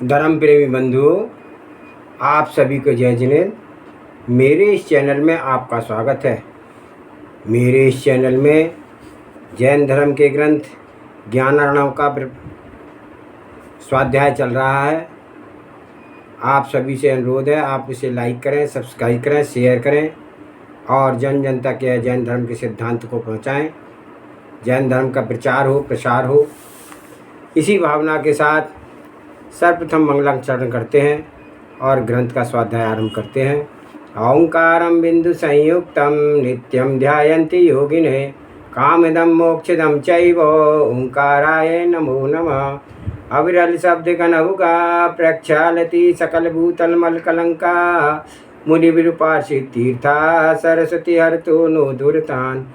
धर्म प्रेमी बंधुओं, आप सभी को जय जिनेन्द्र। मेरे इस चैनल में आपका स्वागत है। मेरे इस चैनल में जैन धर्म के ग्रंथ ज्ञानार्णव का स्वाध्याय चल रहा है। आप सभी से अनुरोध है, आप इसे लाइक करें, सब्सक्राइब करें, शेयर करें और जन जन तक यह जैन धर्म के सिद्धांत को पहुंचाएं। जैन धर्म का प्रचार हो, प्रसार हो। इसी भावना के साथ सर्वप्रथम मंगलाचरण करते हैं और ग्रंथ का स्वाध्याय आरंभ करते हैं। ओंकारं बिंदु संयुक्तं नित्यं ध्यायन्ति योगिने कामदं मोक्षदं चैव ओंकाराय नमो नमः। अविरल शब्द गणहुगा प्रक्षालति सकल भूतल मल कलंका मुनि विरूपार्षि तीर्था सरस्वती हरतो नो दुर्तान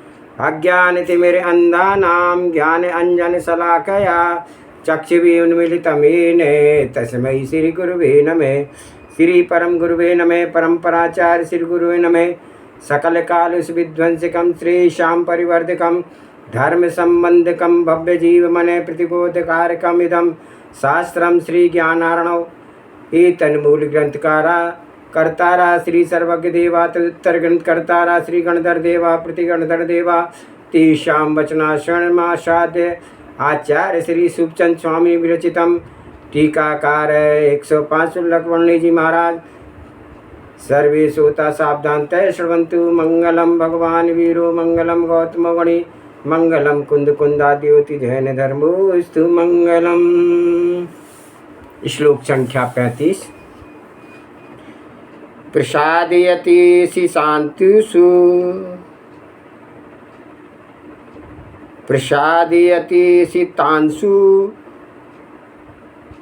अज्ञान तिमिर अंधानां ज्ञान अंजन शलाकया चक्षुषी उन्मीलितमेन तस्मै श्री गुरुवे नमः। श्री परम गुरुवे नमः। परम्पराचार्य श्री गुरुवे नमः। सकल काल विध्वंसकं श्रेषां परिवर्धकं धर्म संबंधकं भव्य जीव मन प्रतिबोधकारकम् इदं शास्त्रं श्री ज्ञानार्णव। एतन्मूल ग्रंथकारा कर्तारा श्री सर्वज्ञ देवा तदुत्तर ग्रंथ कर्तारा श्री गणधर देवा प्रतिगणधर देवा तेषां वचनाश्रवणमासाद्य आचार्य श्री सुखचंद स्वामी विरचितम टीकाकार 105 लक्ष्मणी जी महाराज। सर्वे श्रोता सावधानतः श्रवन्तु। मंगलम भगवान वीरो मंगलम गौतम गणि मंगलम कुंद कुंदाद्योति जैन धर्मोस्तु मंगलम। श्लोक संख्या 35। प्रसादयति शांतिषु प्रसादयति तांसु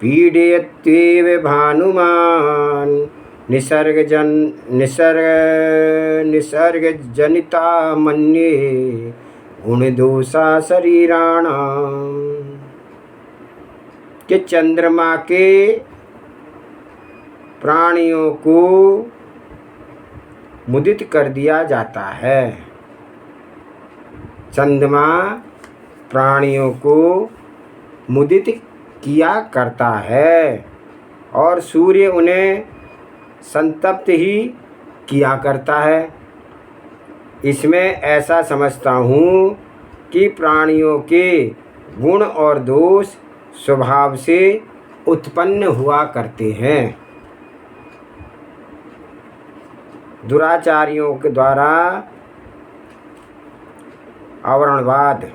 पीडयत्येव भानुमान् निसर्गजनिता मन्ये गुणदोषा शरीराणाम्। कि चंद्रमा के प्राणियों को मुदित कर दिया जाता है। चंद्रमा प्राणियों को मुदित किया करता है और सूर्य उन्हें संतप्त ही किया करता है। इसमें ऐसा समझता हूँ कि प्राणियों के गुण और दोष स्वभाव से उत्पन्न हुआ करते हैं। दुराचारियों के द्वारा आवरणवाद।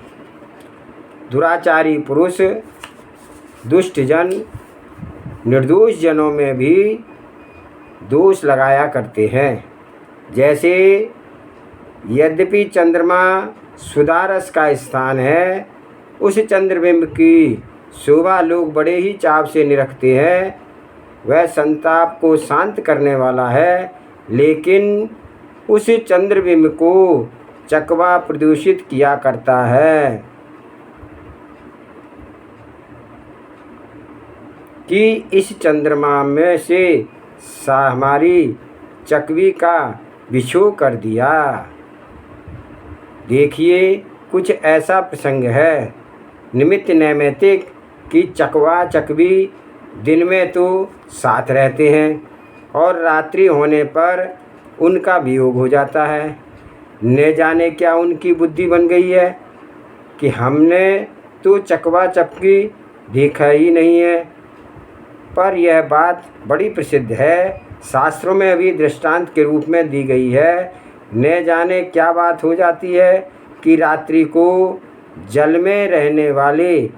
दुराचारी पुरुष दुष्ट जन निर्दोष जनों में भी दोष लगाया करते हैं। जैसे यद्यपि चंद्रमा सुदारस का स्थान है, उस चंद्रबिंब की शोभा लोग बड़े ही चाव से निरखते हैं। वह संताप को शांत करने वाला है, लेकिन उस चंद्रबिंब को चकवा प्रदूषित किया करता है कि इस चंद्रमा में से हमारी चकवी का विछोह कर दिया। देखिए, कुछ ऐसा प्रसंग है निमित्त नैमित्तिक कि चकवा चकवी दिन में तो साथ रहते हैं और रात्रि होने पर उनका वियोग हो जाता है। न जाने क्या उनकी बुद्धि बन गई है कि हमने तो चकवा चकवी देखा ही नहीं है। पर यह बात बड़ी प्रसिद्ध है, शास्त्रों में अभी दृष्टांत के रूप में दी गई है। न जाने क्या बात हो जाती है कि रात्रि को जल में रहने वाले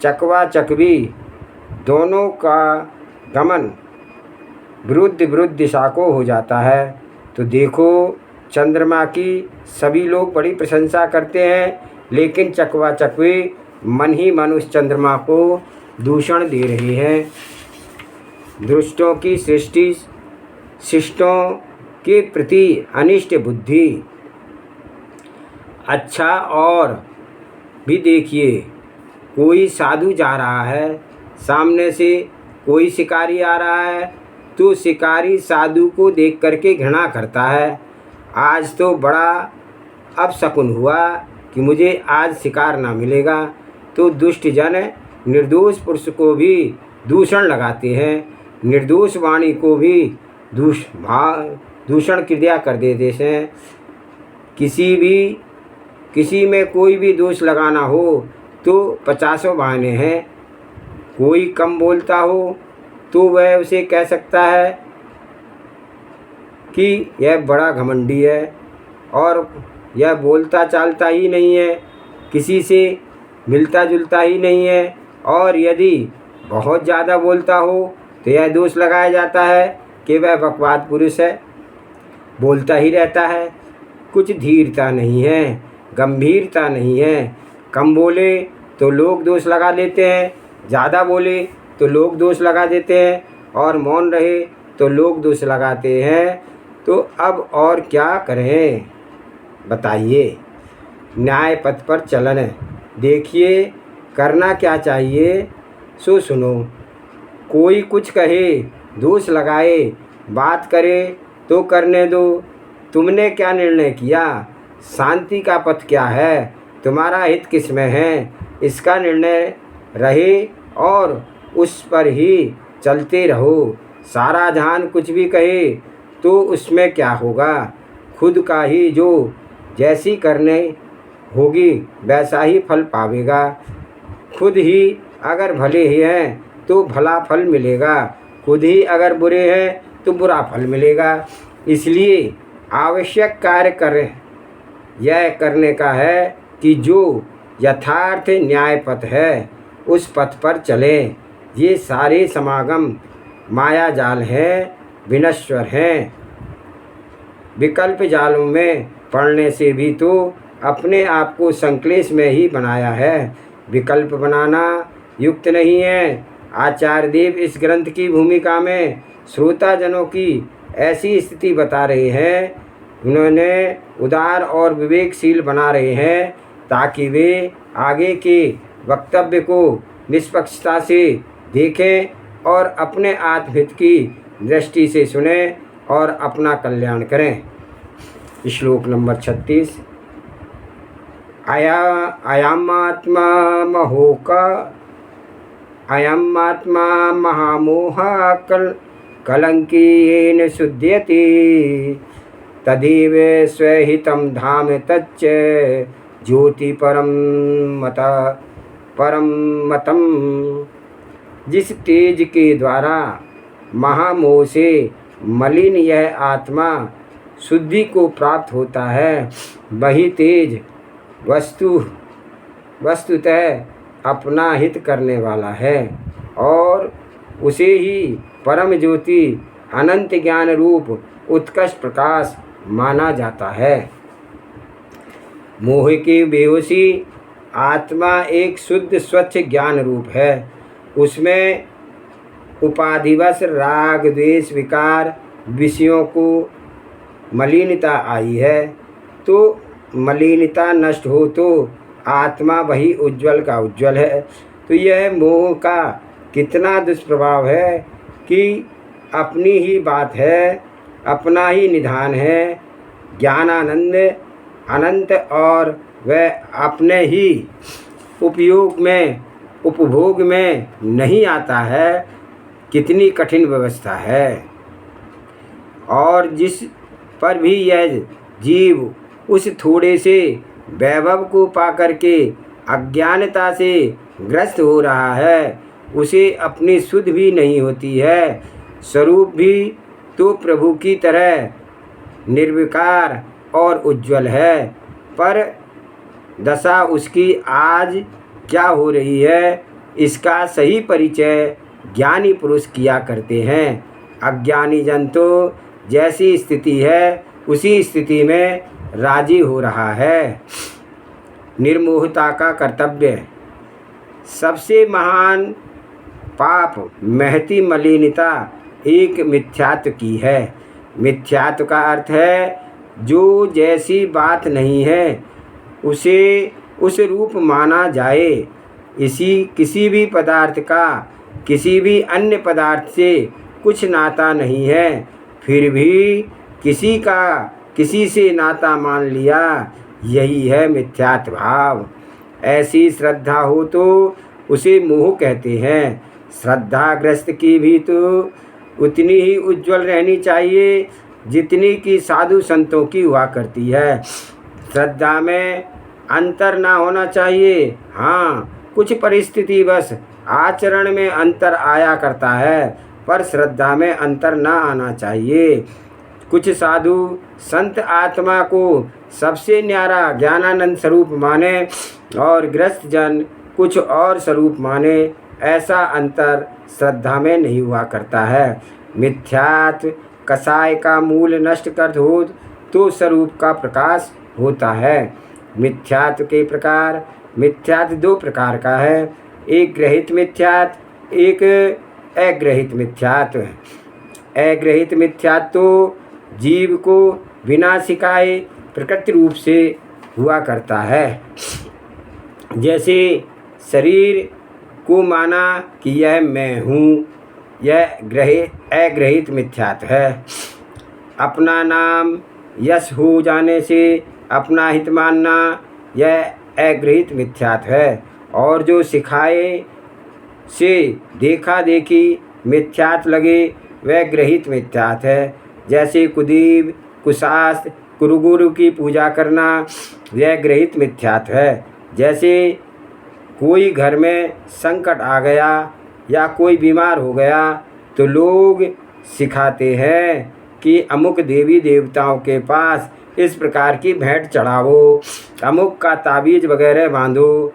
चकवा चकवी दोनों का गमन विरुद्ध विरुद्ध दिशा को हो जाता है। तो देखो, चंद्रमा की सभी लोग बड़ी प्रशंसा करते हैं, लेकिन चकवा चकवी मन ही मन उस चंद्रमा को दूषण दे रहे हैं। दुष्टों की सृष्टि, शिष्टों के प्रति अनिष्ट बुद्धि। अच्छा, और भी देखिए, कोई साधु जा रहा है, सामने से कोई शिकारी आ रहा है, तो शिकारी साधु को देख करके घृणा करता है। आज तो बड़ा अपशकुन हुआ कि मुझे आज शिकार ना मिलेगा। तो दुष्ट जन निर्दोष पुरुष को भी दूषण लगाते हैं, निर्दोष वाणी को भी दूषण क्रिया कर देते हैं। किसी में कोई भी दोष लगाना हो तो 50 बहाने हैं। कोई कम बोलता हो तो वह उसे कह सकता है कि यह बड़ा घमंडी है और यह बोलता चालता ही नहीं है, किसी से मिलता जुलता ही नहीं है। और यदि बहुत ज़्यादा बोलता हो तो यह दोष लगाया जाता है कि वह बकवाद पुरुष है, बोलता ही रहता है, कुछ धीरता नहीं है, गंभीरता नहीं है। कम बोले तो लोग दोष लगा देते हैं, ज़्यादा बोले तो लोग दोष लगा देते हैं, और मौन रहे तो लोग दोष लगाते हैं। तो अब और क्या करें बताइए। न्याय पथ पर चलन देखिए, करना क्या चाहिए सो सुनो। कोई कुछ कहे, दोष लगाए, बात करे तो करने दो। तुमने क्या निर्णय किया? शांति का पथ क्या है? तुम्हारा हित किस में है? इसका निर्णय रहे और उस पर ही चलते रहो। सारा जहान कुछ भी कहे तो उसमें क्या होगा? खुद का ही जो जैसी करने होगी वैसा ही फल पावेगा। खुद ही अगर भले ही हैं तो भला फल मिलेगा, खुद ही अगर बुरे हैं तो बुरा फल मिलेगा। इसलिए आवश्यक कार्य करें यह करने का है कि जो यथार्थ न्याय पथ है उस पथ पर चलें। ये सारे समागम माया जाल हैं, विनश्वर हैं। विकल्प जालों में पढ़ने से भी तो अपने आप को संक्लेश में ही बनाया है, विकल्प बनाना युक्त नहीं है। आचार्य देव इस ग्रंथ की भूमिका में श्रोताजनों की ऐसी स्थिति बता रहे हैं, उन्होंने उदार और विवेकशील बना रहे हैं ताकि वे आगे के वक्तव्य को निष्पक्षता से देखें और अपने आत्महित की दृष्टि से सुनें और अपना कल्याण करें। श्लोक नंबर 36। अयमात्मा महामोहा कलंकीयेन शुध्यति तदेव स्वहितं धाम तच्च ज्योति परम मतम। जिस तेज के द्वारा महामोह से मलिन यह आत्मा शुद्धि को प्राप्त होता है, वही तेज वस्तुतः अपना हित करने वाला है और उसे ही परम ज्योति अनंत ज्ञान रूप उत्कृष्ट प्रकाश माना जाता है। मोह की बेहोशी आत्मा एक शुद्ध स्वच्छ ज्ञान रूप है। उसमें उपाधिवश राग द्वेष विकार विषयों को मलिनता आई है, तो मलिनता नष्ट हो तो आत्मा वही उज्ज्वल का उज्ज्वल है। तो यह मोह का कितना दुष्प्रभाव है कि अपनी ही बात है, अपना ही निधान है, ज्ञानानंद अनंत और वह अपने ही उपभोग में नहीं आता है। कितनी कठिन व्यवस्था है। और जिस पर भी यह जीव उस थोड़े से वैभव को पाकर के अज्ञानता से ग्रस्त हो रहा है, उसे अपनी सुध भी नहीं होती है। स्वरूप भी तो प्रभु की तरह निर्विकार और उज्ज्वल है, पर दशा उसकी आज क्या हो रही है इसका सही परिचय ज्ञानी पुरुष किया करते हैं। अज्ञानी जन तो जैसी स्थिति है उसी स्थिति में राजी हो रहा है। निर्मोहता का कर्तव्य। सबसे महान पाप महती मलिनता एक मिथ्यात्व की है। मिथ्यात्व का अर्थ है जो जैसी बात नहीं है उसे उस रूप माना जाए। किसी भी पदार्थ का किसी भी अन्य पदार्थ से कुछ नाता नहीं है, फिर भी किसी का किसी से नाता मान लिया, यही है मिथ्यात्व भाव। ऐसी श्रद्धा हो तो उसे मोह कहते हैं। श्रद्धाग्रस्त की भी तो उतनी ही उज्जवल रहनी चाहिए जितनी कि साधु संतों की हुआ करती है। श्रद्धा में अंतर ना होना चाहिए। हाँ, कुछ परिस्थिति बस आचरण में अंतर आया करता है, पर श्रद्धा में अंतर ना आना चाहिए। कुछ साधु संत आत्मा को सबसे न्यारा ज्ञानानंद स्वरूप माने और गृहस्थ जन कुछ और स्वरूप माने, ऐसा अंतर श्रद्धा में नहीं हुआ करता है। मिथ्यात्व कसाय का मूल नष्ट कर हो तो स्वरूप का प्रकाश होता है। मिथ्यात्व के प्रकार, मिथ्यात्व दो प्रकार का है, एक ग्रहित मिथ्यात्व, एक अग्रहित मिथ्यात्व। अग्रहित मिथ्यात्व तो जीव को बिना सिखाए प्रकृति रूप से हुआ करता है। जैसे शरीर को माना कि यह मैं हूँ, यह अग्रहित मिथ्यात्व है। अपना नाम यश हो जाने से अपना हित मानना, यह अग्रहित मिथ्यात्व है। और जो सिखाए से देखा देखी मिथ्यात्व लगे, वह ग्रहित मिथ्यात्व है। जैसे कुदीव, कुशास्त्र, कुरुगुरु की पूजा करना, यह ग्रहित मिथ्यात्व है। जैसे कोई घर में संकट आ गया या कोई बीमार हो गया तो लोग सिखाते हैं कि अमुक देवी देवताओं के पास इस प्रकार की भेंट चढ़ाओ, अमुक का ताबीज वगैरह बांधो।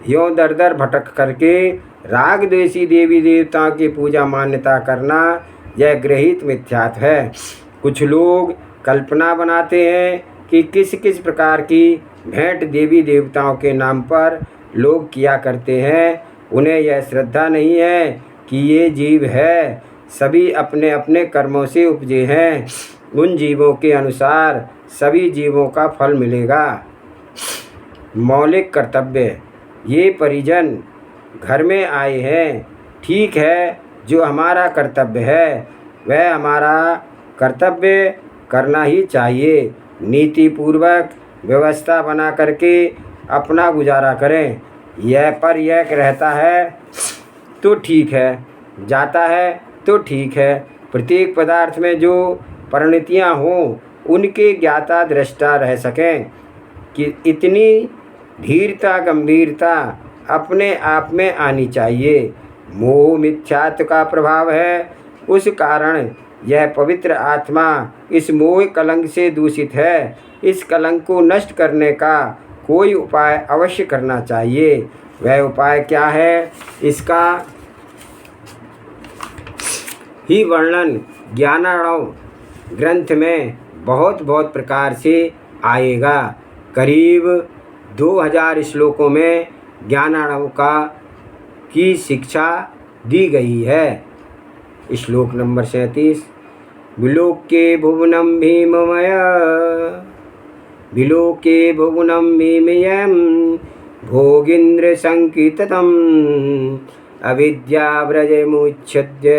यों दर दर भटक करके राग द्वेषी देवी देवताओं की पूजा मान्यता करना, यह ग्रहित मिथ्यात्व है। कुछ लोग कल्पना बनाते हैं कि किस किस प्रकार की भेंट देवी देवताओं के नाम पर लोग किया करते हैं। उन्हें यह श्रद्धा नहीं है कि ये जीव है, सभी अपने अपने कर्मों से उपजे हैं, उन जीवों के अनुसार सभी जीवों का फल मिलेगा। मौलिक कर्तव्य, ये परिजन घर में आए हैं, ठीक है, जो हमारा कर्तव्य है वह हमारा कर्तव्य करना ही चाहिए। नीति पूर्वक व्यवस्था बना करके अपना गुजारा करें। यह रहता है तो ठीक है, जाता है तो ठीक है। प्रत्येक पदार्थ में जो परिणतियाँ हों उनके ज्ञाता दृष्टा रह सकें कि इतनी धीरता गंभीरता अपने आप में आनी चाहिए। मोह मिथ्यात्व का प्रभाव है, उस कारण यह पवित्र आत्मा इस मोह कलंक से दूषित है। इस कलंक को नष्ट करने का कोई उपाय अवश्य करना चाहिए। वह उपाय क्या है, इसका ही वर्णन ज्ञानार्णव ग्रंथ में बहुत प्रकार से आएगा। करीब 2000 श्लोकों में ज्ञानार्णव की शिक्षा दी गई है। श्लोक नंबर 37। विलोक्ये भुवनं भीममय, विलोक्ये भुवनं भीमयं भोगीन्द्र संकीर्तनम् अविद्याव्रजमुच्छिद्य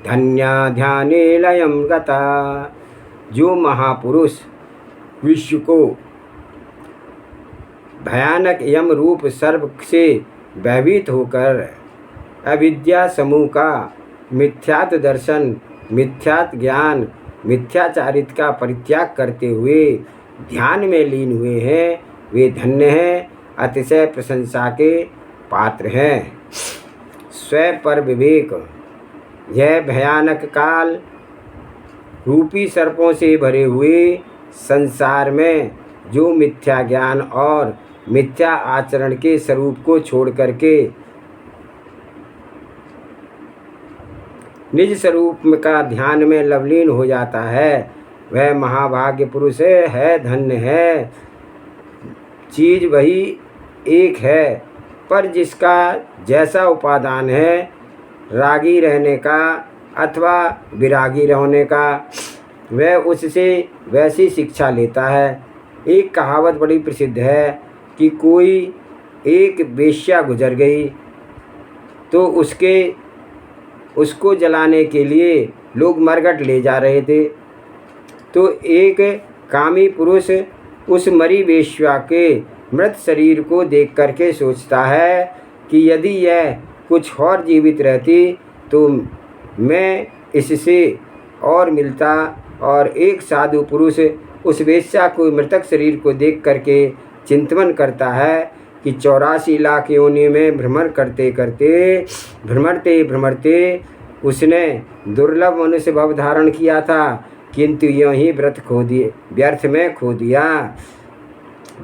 धन्या ध्याने लयं गता। जो महापुरुष विश्व को भयानक यम रूप सर्प से भयभीत होकर अविद्या समूह का मिथ्यात्व दर्शन, मिथ्यात्व ज्ञान, मिथ्याचारित का परित्याग करते हुए ध्यान में लीन हुए हैं, वे धन्य हैं, अतिशय प्रशंसा के पात्र हैं। स्व पर विवेक, यह भयानक काल रूपी सर्पों से भरे हुए संसार में जो मिथ्या ज्ञान और मिथ्या आचरण के स्वरूप को छोड़ करके निज स्वरूप का ध्यान में लवलीन हो जाता है, वह महाभाग्य पुरुष है, धन्य है। चीज वही एक है, पर जिसका जैसा उपादान है, रागी रहने का अथवा विरागी रहने का, वह उससे वैसी शिक्षा लेता है। एक कहावत बड़ी प्रसिद्ध है कि कोई एक वेश्या गुजर गई तो उसको जलाने के लिए लोग मरघट ले जा रहे थे, तो एक कामी पुरुष उस मरी वेश्या के मृत शरीर को देख करके सोचता है कि यदि यह कुछ और जीवित रहती तो मैं इससे और मिलता। और एक साधु पुरुष उस वेश्या को मृतक शरीर को देख करके चिंतन करता है कि 84 लाख योनि में भ्रमरते भ्रमरते उसने दुर्लभ मनुष्य भव धारण किया था, किंतु यूँ ही व्यर्थ में खो दिया।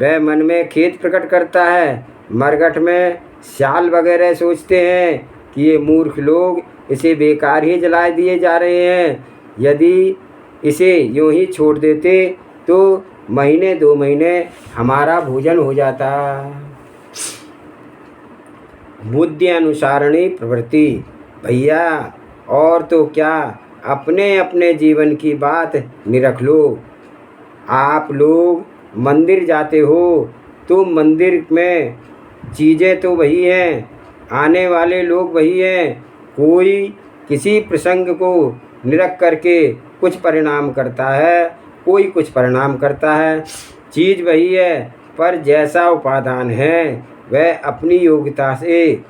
वह मन में खेद प्रकट करता है। मरघट में श्याल वगैरह सोचते हैं कि ये मूर्ख लोग इसे बेकार ही जला दिए जा रहे हैं। यदि इसे यूँ ही छोड़ देते तो महीने 2 महीने हमारा भोजन हो जाता। बुद्धि अनुसारणी प्रवृत्ति। भैया और तो क्या, अपने अपने जीवन की बात निरख लो। आप लोग मंदिर जाते हो तो मंदिर में चीज़ें तो वही हैं, आने वाले लोग वही हैं। कोई किसी प्रसंग को निरख करके कुछ परिणाम करता है, कोई कुछ परिणाम करता है। चीज़ वही है, पर जैसा उपादान है वह अपनी योग्यता से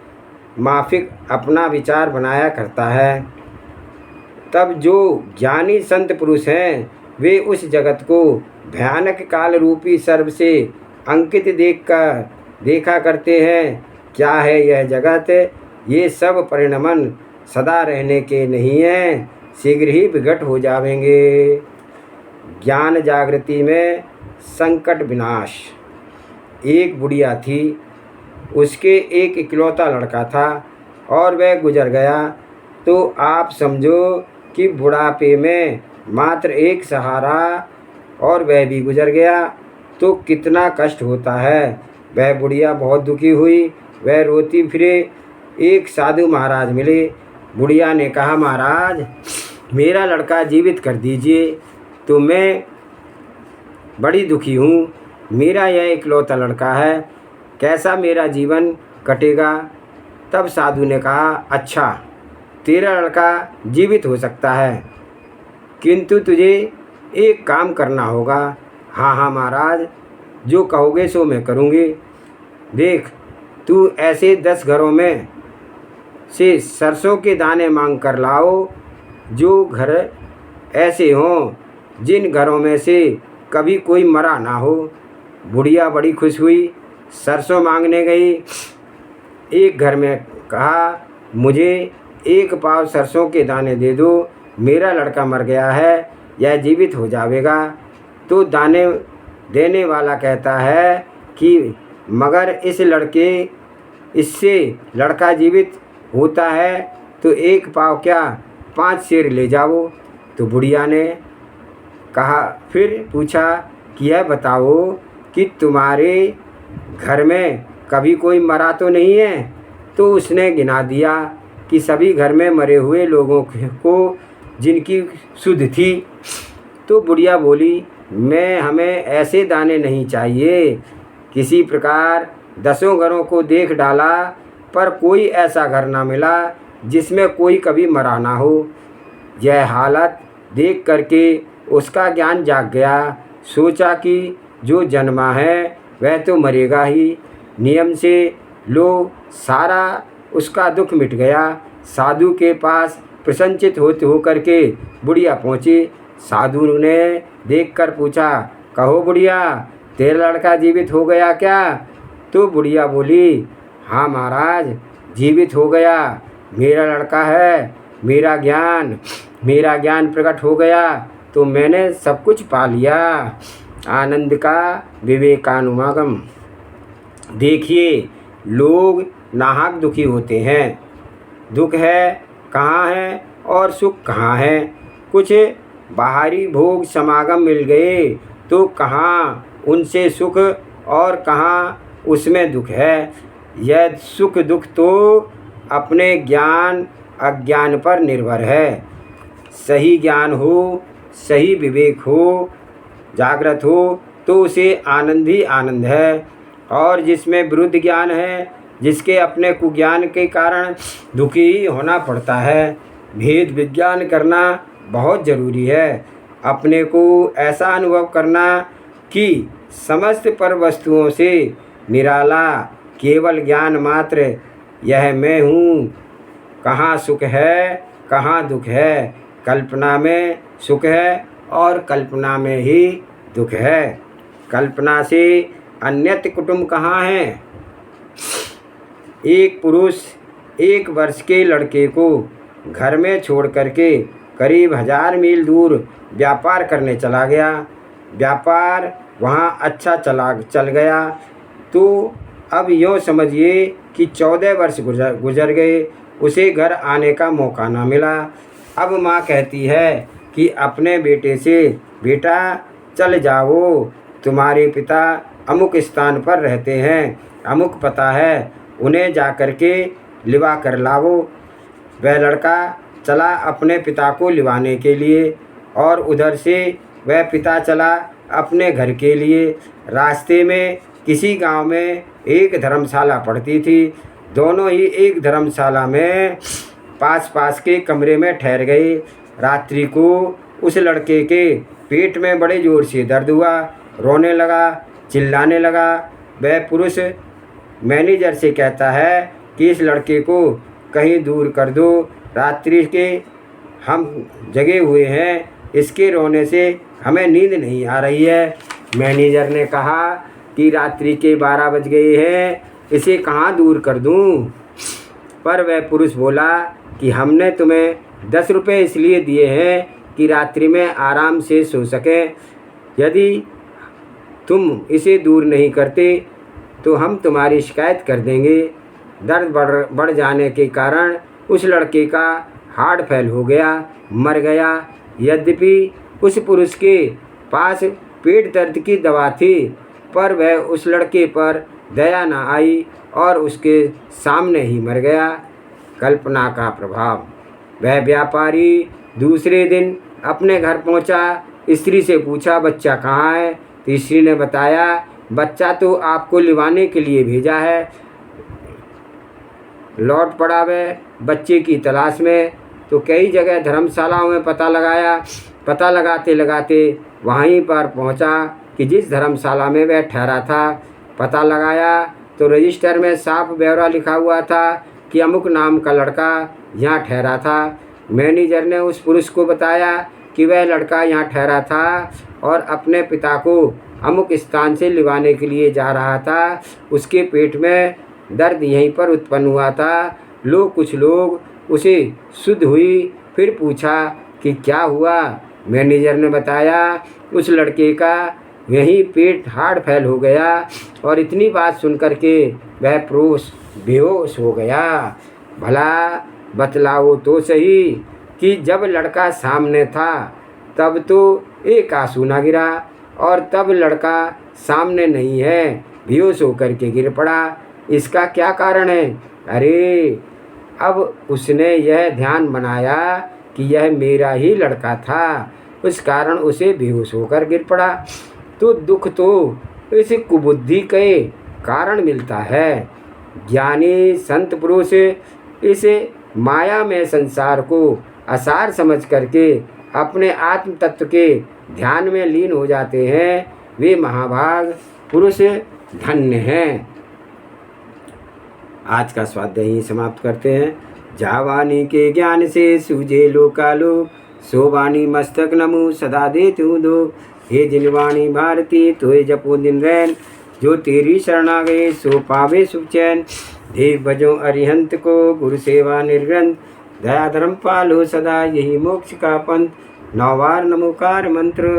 माफिक अपना विचार बनाया करता है। तब जो ज्ञानी संत पुरुष हैं वे उस जगत को भयानक काल रूपी सर्प से अंकित देखा करते हैं। क्या है यह जगत? ये सब परिणमन सदा रहने के नहीं हैं, शीघ्र ही विघट हो जाएंगे। ज्ञान जागृति में संकट विनाश। एक बुढ़िया थी, उसके एक इकलौता लड़का था और वह गुजर गया। तो आप समझो कि बुढ़ापे में मात्र एक सहारा और वह भी गुजर गया तो कितना कष्ट होता है। वह बुढ़िया बहुत दुखी हुई, वह रोती फिरे। एक साधु महाराज मिले। बुढ़िया ने कहा, महाराज मेरा लड़का जीवित कर दीजिए, तो मैं बड़ी दुखी हूँ। मेरा यह इकलौता लड़का है, कैसा मेरा जीवन कटेगा? तब साधु ने कहा, अच्छा तेरा लड़का जीवित हो सकता है, किंतु तुझे एक काम करना होगा। हाँ हाँ महाराज, जो कहोगे सो मैं करूँगी। देख, तू ऐसे 10 घरों में से सरसों के दाने मांग कर लाओ, जो घर ऐसे हों जिन घरों में से कभी कोई मरा ना हो। बुढ़िया बड़ी खुश हुई, सरसों मांगने गई। एक घर में कहा, मुझे 1 पाव सरसों के दाने दे दो, मेरा लड़का मर गया है, यह जीवित हो जाएगा। तो दाने देने वाला कहता है कि मगर इससे लड़का जीवित होता है तो 1 पाव क्या 5 सेर ले जाओ। तो बुढ़िया ने कहा, फिर पूछा कि यह बताओ कि तुम्हारे घर में कभी कोई मरा तो नहीं है? तो उसने गिना दिया कि सभी घर में मरे हुए लोगों को जिनकी सुध थी। तो बुढ़िया बोली, हमें ऐसे दाने नहीं चाहिए। किसी प्रकार 10 घरों को देख डाला, पर कोई ऐसा घर ना मिला जिसमें कोई कभी मरा ना हो। यह हालत देख करके उसका ज्ञान जाग गया। सोचा कि जो जन्मा है वह तो मरेगा ही, नियम से लो सारा उसका दुख मिट गया। साधु के पास प्रसन्नचित होकर के बुढ़िया पहुँची। साधु ने देखकर पूछा, कहो बुढ़िया, तेरा लड़का जीवित हो गया क्या? तो बुढ़िया बोली, हाँ महाराज जीवित हो गया, मेरा लड़का है। मेरा ज्ञान प्रकट हो गया तो मैंने सब कुछ पा लिया। आनंद का विवेकानुमागम। देखिए, लोग नाहक दुखी होते हैं। दुख है कहाँ है और सुख कहाँ है? कुछ बाहरी भोग समागम मिल गए तो कहाँ उनसे सुख और कहाँ उसमें दुख है। यह सुख दुख तो अपने ज्ञान अज्ञान पर निर्भर है। सही ज्ञान हो, सही विवेक हो, जागृत हो तो उसे आनंद ही आनंद है। और जिसमें विरुद्ध ज्ञान है, जिसके अपने कुज्ञान के कारण दुखी ही होना पड़ता है। भेद विज्ञान करना बहुत ज़रूरी है। अपने को ऐसा अनुभव करना कि समस्त पर वस्तुओं से निराला केवल ज्ञान मात्र यह मैं हूँ। कहाँ सुख है कहाँ दुख है, कल्पना में सुख है और कल्पना में ही दुख है। कल्पना से अन्यत्र कुटुंब कहाँ है। एक पुरुष 1 वर्ष के लड़के को घर में छोड़ करके करीब 1000 मील दूर व्यापार करने चला गया। व्यापार वहाँ अच्छा चल गया तो अब यूँ समझिए कि 14 वर्ष गुजर गए, उसे घर आने का मौका ना मिला। अब माँ कहती है कि अपने बेटे से, बेटा चल जाओ, तुम्हारे पिता अमुक स्थान पर रहते हैं, अमुक पता है, उन्हें जा कर के लिवा कर लाओ। वह लड़का चला अपने पिता को लिवाने के लिए और उधर से वह पिता चला अपने घर के लिए। रास्ते में किसी गांव में एक धर्मशाला पड़ती थी। दोनों ही एक धर्मशाला में पास के कमरे में ठहर गए। रात्रि को उस लड़के के पेट में बड़े ज़ोर से दर्द हुआ, रोने लगा, चिल्लाने लगा। वह पुरुष मैनेजर से कहता है कि इस लड़के को कहीं दूर कर दो, रात्रि के हम जगे हुए हैं, इसके रोने से हमें नींद नहीं आ रही है। मैनेजर ने कहा कि रात्रि के 12 बज गए हैं, इसे कहाँ दूर कर दूँ। पर वह पुरुष बोला कि हमने तुम्हें 10 रुपये इसलिए दिए हैं कि रात्रि में आराम से सो सकें। यदि तुम इसे दूर नहीं करते तो हम तुम्हारी शिकायत कर देंगे। दर्द बढ़ जाने के कारण उस लड़के का हार्ट फेल हो गया, मर गया। यद्यपि उस पुरुष के पास पेट दर्द की दवा थी, पर वह उस लड़के पर दया न आई और उसके सामने ही मर गया। कल्पना का प्रभाव। वह व्यापारी दूसरे दिन अपने घर पहुंचा, स्त्री से पूछा बच्चा कहाँ है, तो स्त्री ने बताया बच्चा तो आपको लिवाने के लिए भेजा है। लौट पड़ा वह बच्चे की तलाश में। तो कई जगह धर्मशालाओं में पता लगाया, पता लगाते लगाते वहीं पर पहुंचा कि जिस धर्मशाला में वह ठहरा था। पता लगाया तो रजिस्टर में साफ ब्यौरा लिखा हुआ था कि अमुक नाम का लड़का यहाँ ठहरा था। मैनेजर ने उस पुरुष को बताया कि वह लड़का यहाँ ठहरा था और अपने पिता को अमुक स्थान से लिवाने के लिए जा रहा था। उसके पेट में दर्द यहीं पर उत्पन्न हुआ था। कुछ लोग उसे शुद्ध हुई, फिर पूछा कि क्या हुआ। मैनेजर ने बताया उस लड़के का यहीं पेट हार्ट फेल हो गया और इतनी बात सुनकर के वह पुरुष बेहोश हो गया। भला बतलाओ तो सही कि जब लड़का सामने था तब तो एक आंसू ना गिरा और तब लड़का सामने नहीं है, बेहोश होकर के गिर पड़ा। इसका क्या कारण है। अरे अब उसने यह ध्यान बनाया कि यह मेरा ही लड़का था, उस कारण उसे बेहोश होकर गिर पड़ा। तो दुख तो इस कुबुद्धि के कारण मिलता है। ज्ञानी संत पुरुष इस माया में संसार को असार समझ करके अपने आत्म तत्व के ध्यान में लीन हो जाते हैं। वे महाभाग पुरुष धन्य हैं। आज का स्वाध्याय यहीं समाप्त करते हैं। जावानी के ज्ञान से सूझे लोकालोक, सोवानी मस्तक नमु सदा दे तू दो। हे जिनवाणी भारती तोय जपो दिन रैन, जो तेरी शरणा गए सो पावे सुख चैन। देव भजो अरिहंत को गुरु सेवा निर्ग्रंथ, दया धर्म पालो सदा यही मोक्ष का पंथ। 9 बार नमोकार मंत्र।